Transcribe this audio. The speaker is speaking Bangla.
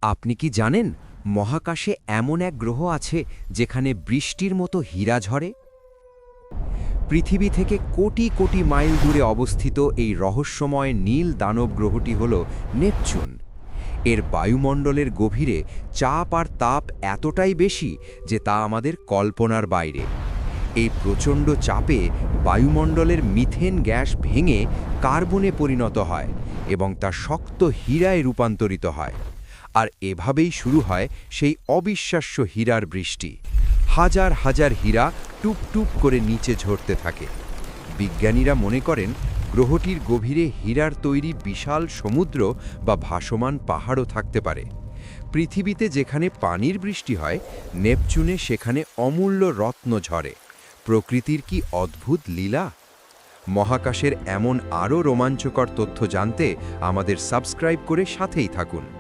আপনি কি জানেন মহাকাশে এমন এক গ্রহ আছে যেখানে বৃষ্টির মতো হীরা ঝরে? পৃথিবী থেকে কোটি কোটি মাইল দূরে অবস্থিত এই রহস্যময় নীল দানব গ্রহটি হল নেপচুন। এর বায়ুমণ্ডলের গভীরে চাপ আর তাপ এতটাই বেশি যে তা আমাদের কল্পনার বাইরে। এই প্রচণ্ড চাপে বায়ুমণ্ডলের মিথেন গ্যাস ভেঙে কার্বনে পরিণত হয় এবং তা শক্ত হীরায় রূপান্তরিত হয়। আর এভাবেই শুরু হয় সেই অবিশ্বাস্য হীরার বৃষ্টি। হাজার হাজার হীরা টুপ টুপ করে নিচে ঝরতে থাকে। বিজ্ঞানীরা মনে করেন গ্রহটির গভীরে হীরার তৈরি বিশাল সমুদ্র বা ভাসমান পাহাড়ও থাকতে পারে। পৃথিবীতে যেখানে পানির বৃষ্টি হয়, নেপচুনে সেখানে অমূল্য রত্ন ঝরে। প্রকৃতির কি অদ্ভুত লীলা! মহাকাশের এমন আরও রোমাঞ্চকর তথ্য জানতে আমাদের সাবস্ক্রাইব করে সাথেই থাকুন।